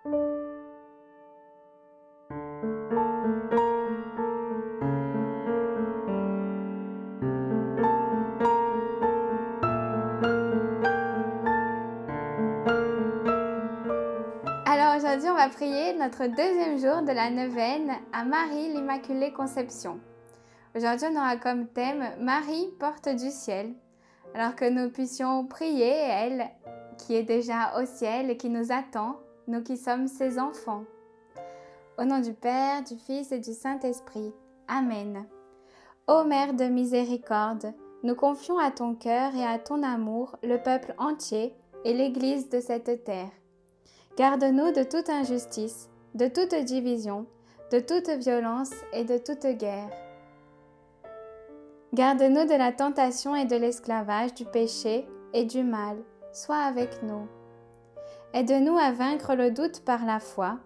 Alors aujourd'hui, on va prier notre deuxième jour de la neuvaine à Marie l'Immaculée Conception. Aujourd'hui, on aura comme thème Marie, porte du ciel. Alors que nous puissions prier, elle qui est déjà au ciel et qui nous attend, nous qui sommes ses enfants. Au nom du Père, du Fils et du Saint-Esprit. Amen. Ô Mère de miséricorde, nous confions à ton cœur et à ton amour le peuple entier et l'Église de cette terre. Garde-nous de toute injustice, de toute division, de toute violence et de toute guerre. Garde-nous de la tentation et de l'esclavage, du péché et du mal. Sois avec nous. Aide-nous à vaincre le doute par la foi,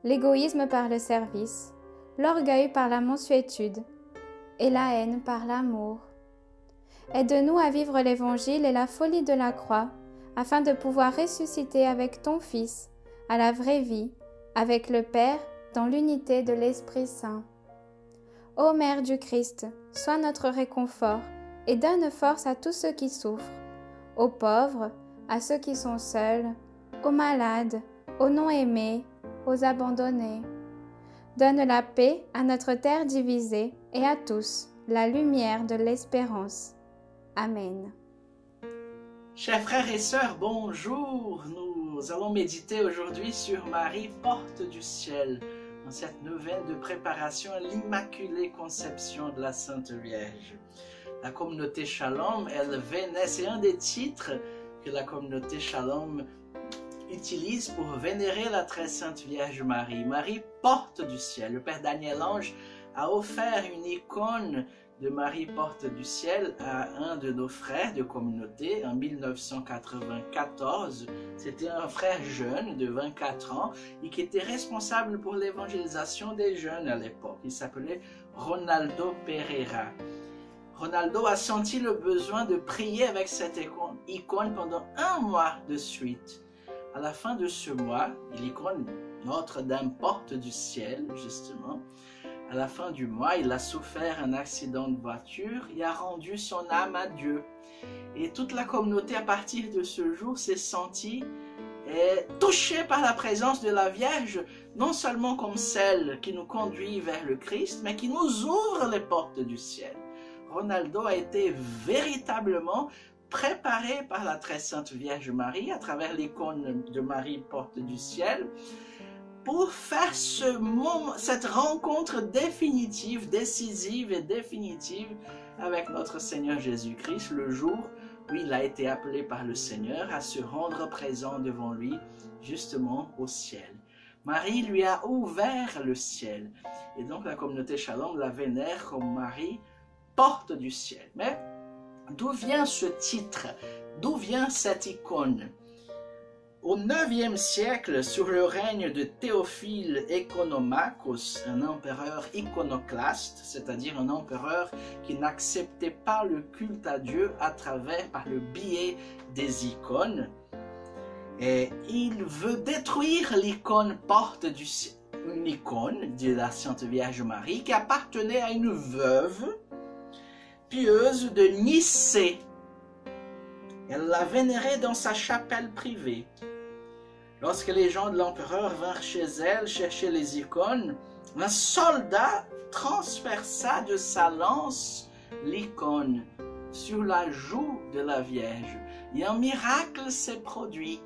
l'égoïsme par le service, l'orgueil par la mansuétude et la haine par l'amour. Aide-nous à vivre l'Évangile et la folie de la croix, afin de pouvoir ressusciter avec ton Fils à la vraie vie, avec le Père dans l'unité de l'Esprit Saint. Ô Mère du Christ, sois notre réconfort et donne force à tous ceux qui souffrent, aux pauvres, à ceux qui sont seuls, aux malades, aux non-aimés, aux abandonnés. Donne la paix à notre terre divisée et à tous la lumière de l'espérance. Amen. Chers frères et sœurs, bonjour! Nous allons méditer aujourd'hui sur Marie, porte du ciel, dans cette neuvaine de préparation à l'Immaculée Conception de la Sainte Vierge. La communauté Shalom, elle vénère, c'est un des titres que la communauté Shalom utilise pour vénérer la très sainte Vierge Marie. Marie, porte du ciel. Le Père Daniel Ange a offert une icône de Marie porte du ciel à un de nos frères de communauté en 1994. C'était un frère jeune de 24 ans et qui était responsable pour l'évangélisation des jeunes à l'époque. Il s'appelait Ronaldo Pereira. Ronaldo a senti le besoin de prier avec cette icône pendant un mois de suite. À la fin de ce mois, l'icône Notre-Dame porte du ciel, justement, à la fin du mois, il a souffert un accident de voiture et a rendu son âme à Dieu. Et toute la communauté, à partir de ce jour, s'est sentie touchée par la présence de la Vierge, non seulement comme celle qui nous conduit vers le Christ, mais qui nous ouvre les portes du ciel. Ronaldo a été véritablement préparé par la très sainte Vierge Marie, à travers l'icône de Marie, porte du ciel, pour faire cette rencontre définitive, décisive et définitive avec notre Seigneur Jésus-Christ, le jour où il a été appelé par le Seigneur à se rendre présent devant lui, justement au ciel. Marie lui a ouvert le ciel. Et donc la communauté Shalom la vénère comme Marie, porte du ciel. Mais d'où vient ce titre? D'où vient cette icône? Au IXe siècle, sous le règne de Théophile Économachos, un empereur iconoclaste, c'est-à-dire un empereur qui n'acceptait pas le culte à Dieu par le biais des icônes, et il veut détruire l'icône porte du ciel, une icône de la Sainte Vierge Marie qui appartenait à une veuve pieuse de Nicée. Elle l'a vénérait dans sa chapelle privée. Lorsque les gens de l'empereur vinrent chez elle chercher les icônes, un soldat transperça de sa lance l'icône sur la joue de la Vierge. Et un miracle s'est produit.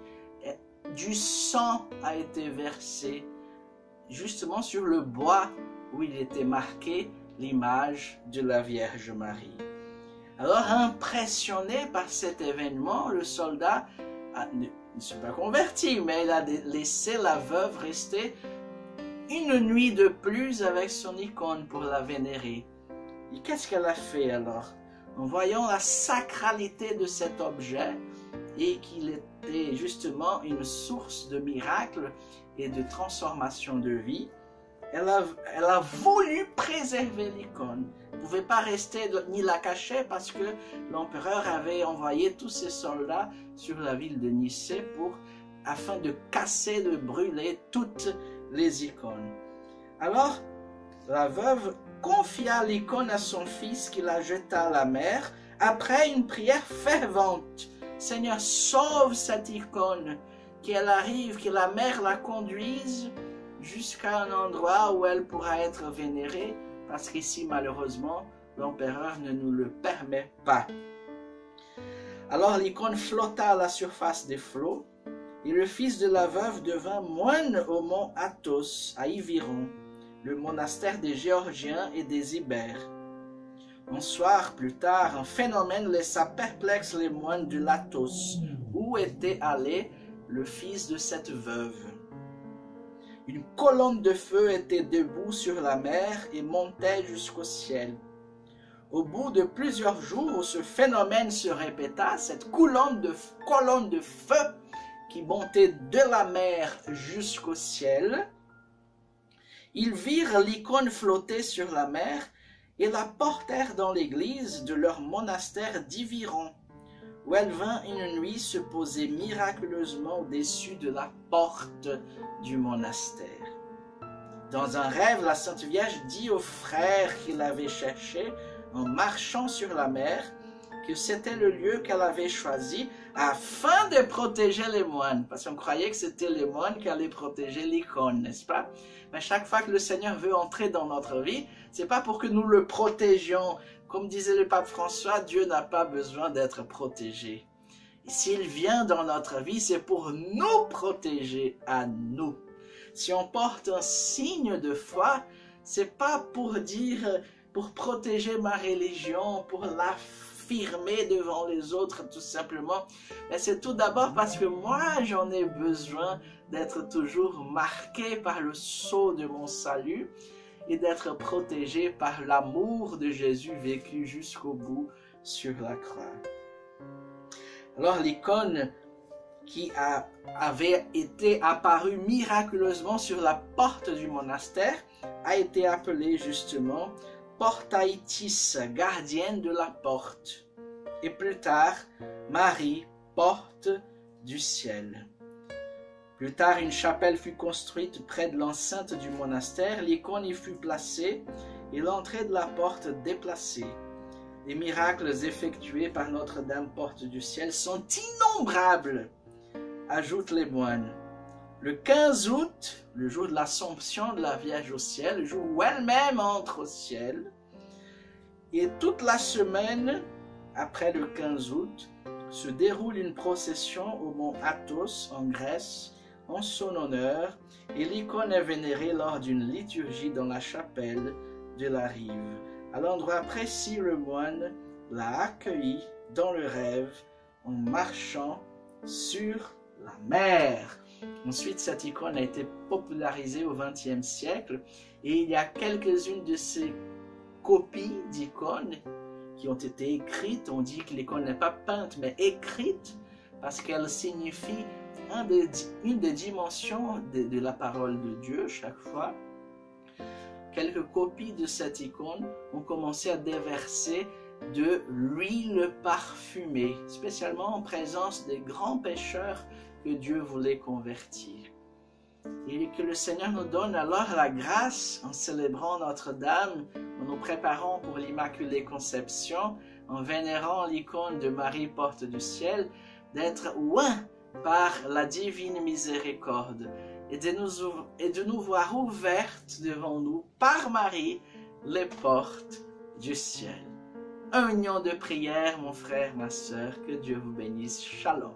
Du sang a été versé justement sur le bois où il était marqué l'image de la Vierge Marie. Alors, impressionné par cet événement, le soldat ne s'est pas converti, mais il a laissé la veuve rester une nuit de plus avec son icône pour la vénérer. Et qu'est-ce qu'elle a fait alors? En voyant la sacralité de cet objet et qu'il était justement une source de miracles et de transformation de vie, elle a voulu préserver l'icône. Elle ne pouvait pas rester ni la cacher parce que l'empereur avait envoyé tous ses soldats sur la ville de Nicée pour afin de casser, de brûler toutes les icônes. Alors, la veuve confia l'icône à son fils qui la jeta à la mer après une prière fervente. Seigneur, sauve cette icône, qu'elle arrive, que la mer la conduise jusqu'à un endroit où elle pourra être vénérée, parce qu'ici, malheureusement, l'empereur ne nous le permet pas. Alors l'icône flotta à la surface des flots, et le fils de la veuve devint moine au mont Athos, à Iviron, le monastère des Géorgiens et des Ibères. Un soir plus tard, un phénomène laissa perplexe les moines de l'Athos, où était allé le fils de cette veuve. Une colonne de feu était debout sur la mer et montait jusqu'au ciel. Au bout de plusieurs jours où ce phénomène se répéta, cette colonne de feu qui montait de la mer jusqu'au ciel, ils virent l'icône flotter sur la mer et la portèrent dans l'église de leur monastère d'Iviron, où elle vint une nuit se poser miraculeusement au-dessus de la porte du monastère. Dans un rêve, la Sainte Vierge dit aux frères qui l'avaient cherchée en marchant sur la mer que c'était le lieu qu'elle avait choisi afin de protéger les moines, parce qu'on croyait que c'était les moines qui allaient protéger l'icône, n'est-ce pas? Mais chaque fois que le Seigneur veut entrer dans notre vie, c'est pas pour que nous le protégions. Comme disait le pape François, Dieu n'a pas besoin d'être protégé. Et s'il vient dans notre vie, c'est pour nous protéger à nous. Si on porte un signe de foi, c'est pas pour dire, pour protéger ma religion, pour l'affirmer devant les autres tout simplement, mais c'est tout d'abord parce que moi j'en ai besoin d'être toujours marqué par le sceau de mon salut et d'être protégé par l'amour de Jésus vécu jusqu'au bout sur la croix. Alors l'icône qui avait été apparue miraculeusement sur la porte du monastère a été appelée justement Portaïtis, gardienne de la porte, et plus tard Marie, porte du ciel. Plus tard, une chapelle fut construite près de l'enceinte du monastère, l'icône y fut placée et l'entrée de la porte déplacée. Les miracles effectués par Notre-Dame porte du ciel sont innombrables, ajoutent les moines. Le 15 août, le jour de l'Assomption de la Vierge au ciel, le jour où elle-même entre au ciel, et toute la semaine après le 15 août, se déroule une procession au mont Athos en Grèce en son honneur, et l'icône est vénérée lors d'une liturgie dans la chapelle de la rive. À l'endroit précis, le moine l'a accueillie dans le rêve en marchant sur la mer. Ensuite, cette icône a été popularisée au XXe siècle et il y a quelques-unes de ces copies d'icônes qui ont été écrites. On dit que l'icône n'est pas peinte mais écrite parce qu'elle signifie une des dimensions de la parole de Dieu chaque fois. Quelques copies de cette icône ont commencé à déverser de l'huile parfumée, spécialement en présence des grands pécheurs que Dieu voulait convertir. Et que le Seigneur nous donne alors la grâce, en célébrant Notre-Dame, en nous préparant pour l'Immaculée Conception, en vénérant l'icône de Marie, porte du ciel, d'être oints par la divine miséricorde et de nous voir ouvertes devant nous par Marie les portes du ciel. Union de prière, mon frère, ma sœur, que Dieu vous bénisse. Shalom.